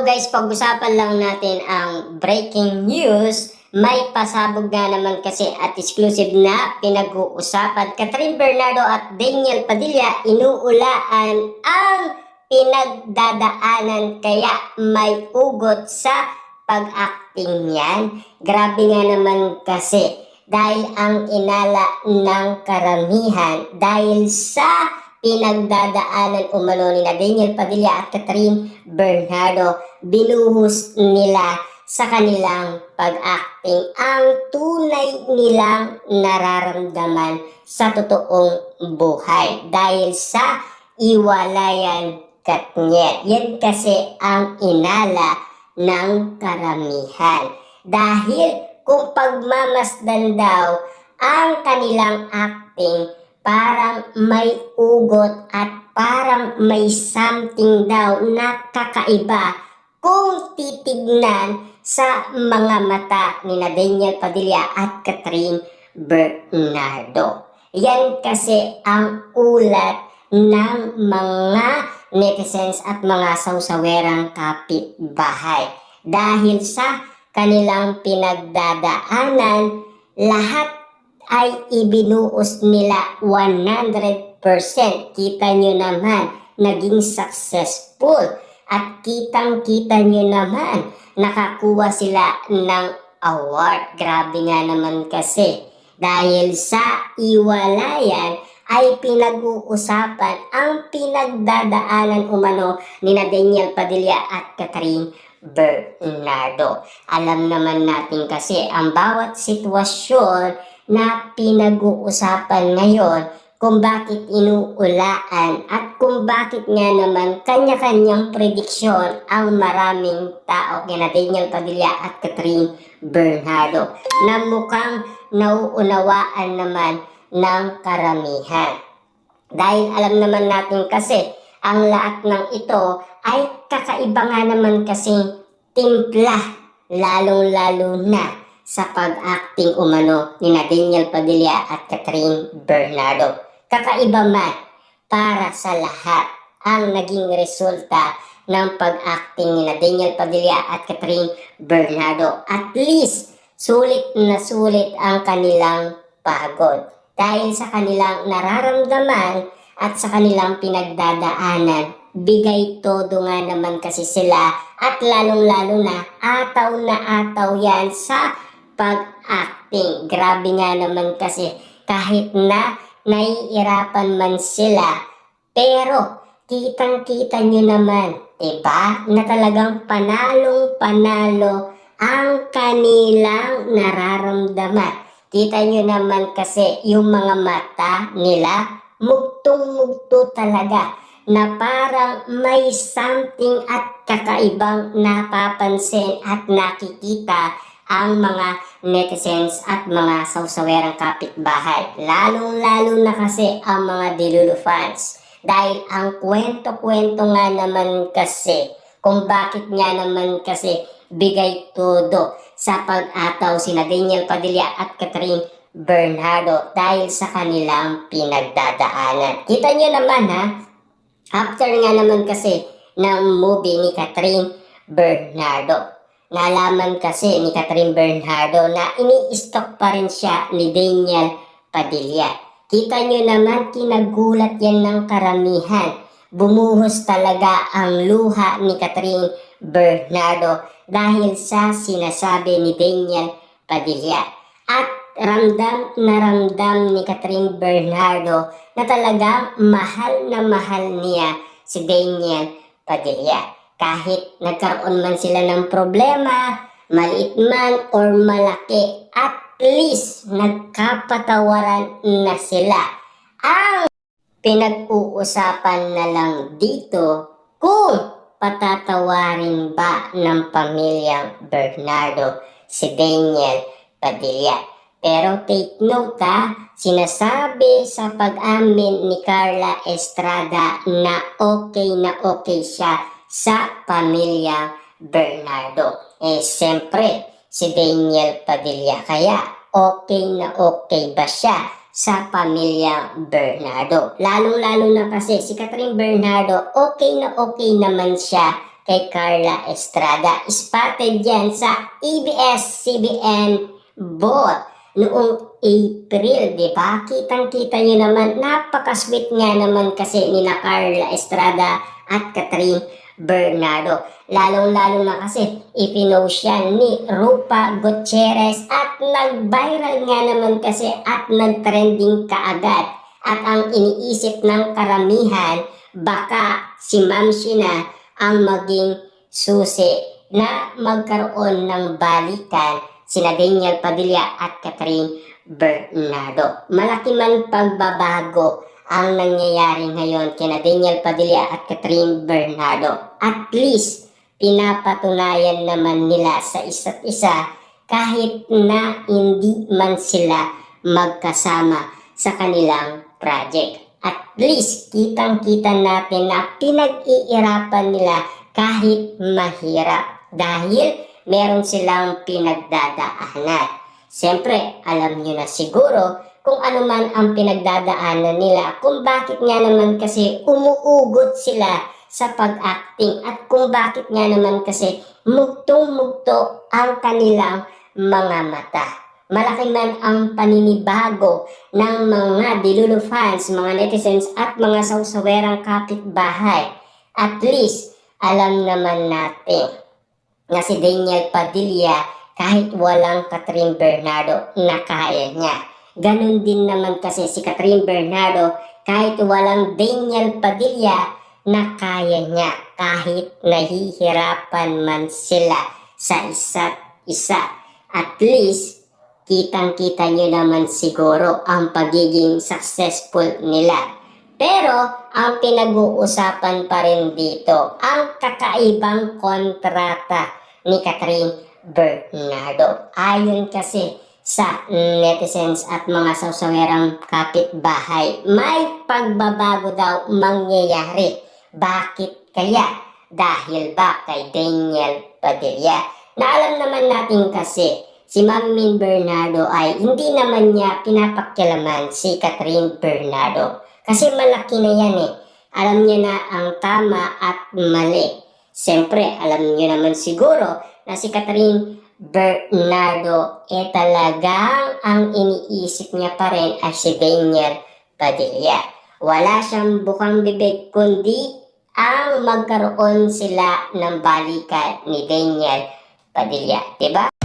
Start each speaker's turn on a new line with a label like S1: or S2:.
S1: guys, pag-usapan lang natin ang breaking news. May pasabog na naman kasi at exclusive na pinag-uusapan. Catherine Bernardo at Daniel Padilla inuulaan ang pinagdadaanan kaya may ugot sa pag-acting yan. Grabe nga naman kasi dahil ang inala ng karamihan dahil sa pinagdadaanan umano ni Daniel Padilla at Catherine Bernardo, binuhos nila sa kanilang pag-acting ang tunay nilang nararamdaman sa totoong buhay dahil sa iwalayan katnyet. Yan kasi ang inala ng karamihan. Dahil kung pagmamasdan daw ang kanilang acting, parang may ugot at parang may something daw na kakaiba kung titignan sa mga mata ni Daniel Padilla at Catherine Bernardo. Yan kasi ang ulat ng mga netizens at mga sawsawerang kapitbahay. Dahil sa kanilang pinagdadaanan, lahat ay ibinuos nila 100%. Kita nyo naman, naging successful. At kitang-kita nyo naman, nakakuha sila ng award. Grabe nga naman kasi. Dahil sa iwalayan ay pinag-uusapan ang pinagdadaanan umano ni Daniel Padilla at Catherine Bernardo. Alam naman natin kasi ang bawat sitwasyon na pinag-uusapan ngayon kung bakit inuulaan at kung bakit nga naman kanya-kanyang prediksyon ang maraming tao kina Daniel Padilla at Catherine Bernardo na mukhang nauunawaan naman ng karamihan. Dahil alam naman natin kasi ang lahat ng ito ay kakaiba nga naman kasing timpla, lalong-lalo na sa pag-acting umano ni Daniel Padilla at Catherine Bernardo. Kakaiba man para sa lahat ang naging resulta ng pag-acting ni Daniel Padilla at Catherine Bernardo. At least, sulit na sulit ang kanilang pagod. Dahil sa kanilang nararamdaman at sa kanilang pinagdadaanan, bigay todo nga naman kasi sila at lalong-lalo na ataw yan sa pag-acting. Grabe nga naman kasi kahit na naiirapan man sila, pero kitang-kita nyo naman, diba? Na talagang panalong-panalo ang kanilang nararamdaman. Kita nyo naman kasi yung mga mata nila, mugtong-mugto talaga na parang may something at kakaibang napapansin at nakikita ang mga netizens at mga sawsawerang kapitbahay. Lalong-lalo na kasi ang mga Delulu fans. Dahil ang kwento-kwento nga naman kasi kung bakit nga naman kasi bigay todo sa pag-ataw sina Daniel Padilla at Catherine Bernardo dahil sa kanilang pinagdadaanan. Kita nyo naman ha, after nga naman kasi ng movie ni Catherine Bernardo, nalaman kasi ni Catherine Bernardo na ini-stalk pa rin siya ni Daniel Padilla. Kita nyo naman, kinagulat yan ng karamihan. Bumuhos talaga ang luha ni Catherine Bernardo dahil sa sinasabi ni Daniel Padilla. At ramdam na ramdam ni Catherine Bernardo na talagang mahal na mahal niya si Daniel Padilla. Kahit nagkaroon man sila ng problema, maliit man or malaki, at least nagkapatawaran na sila. Ang pinag-uusapan na lang dito kung patatawarin ba ng pamilyang Bernardo si Daniel Padilla. Pero take note ha, sinasabi sa pag-amin ni Carla Estrada na okay siya sa pamilya Bernardo. Siyempre, si Daniel Padilla kaya okay ba siya sa pamilya Bernardo? Lalo-lalo na kasi si Catherine Bernardo okay naman siya kay Carla Estrada. Spotted yan sa ABS-CBN booth noong April, di ba? Kitang-kita nyo naman, napaka-sweet nga naman kasi ni na Carla Estrada at Catherine Bernardo. Lalong-lalo na kasi ipinost yan ni Rupa Gutierrez at nag-viral nga naman kasi at nag-trending kaagad. At ang iniisip ng karamihan, baka si Ma'am Sheena ang maging susi na magkaroon ng balikan sina Daniel Padilla at Catherine Bernardo. Malaki man pagbabago ang nangyayari ngayon kina Daniel Padilla at Catherine Bernardo. At least, pinapatunayan naman nila sa isa't isa kahit na hindi man sila magkasama sa kanilang project. At least, kitang-kita natin na pinag-iirapan nila kahit mahirap dahil meron silang pinagdadaanan. Siyempre, alam nyo na siguro kung ano man ang pinagdadaanan nila, kung bakit nga naman kasi umuugot sila sa pag-acting at kung bakit nga naman kasi mugtong-mugto ang kanilang mga mata. Malaki man ang paninibago ng mga Dilulu fans, mga netizens at mga sausawerang kapitbahay. At least, alam naman natin na si Daniel Padilla kahit walang Catherine Bernardo na kaya niya. Ganon din naman kasi si Catherine Bernardo kahit walang Daniel Padilla na kaya niya kahit nahihirapan man sila sa isa't isa. At least, kitang-kita nyo naman siguro ang pagiging successful nila. Pero, ang pinag-uusapan pa rin dito, ang kakaibang kontrata ni Catherine Bernardo. Ayon kasi sa netizens at mga sausawerang kapitbahay, may pagbabago daw mangyayari. Bakit kaya? Dahil ba kay Daniel Padilla? Na alam naman natin kasi si Ma'am Bernardo ay hindi naman niya pinapakialaman si Catherine Bernardo. Kasi malaki na yan eh. Alam niya na ang tama at mali. Siyempre, alam niyo naman siguro na si Catherine Bernardo talagang ang iniisip niya pa rin ay si Daniel Padilla. Wala siyang bukang bibig kundi ang magkaroon sila ng balikan ni Daniel Padilla. Diba?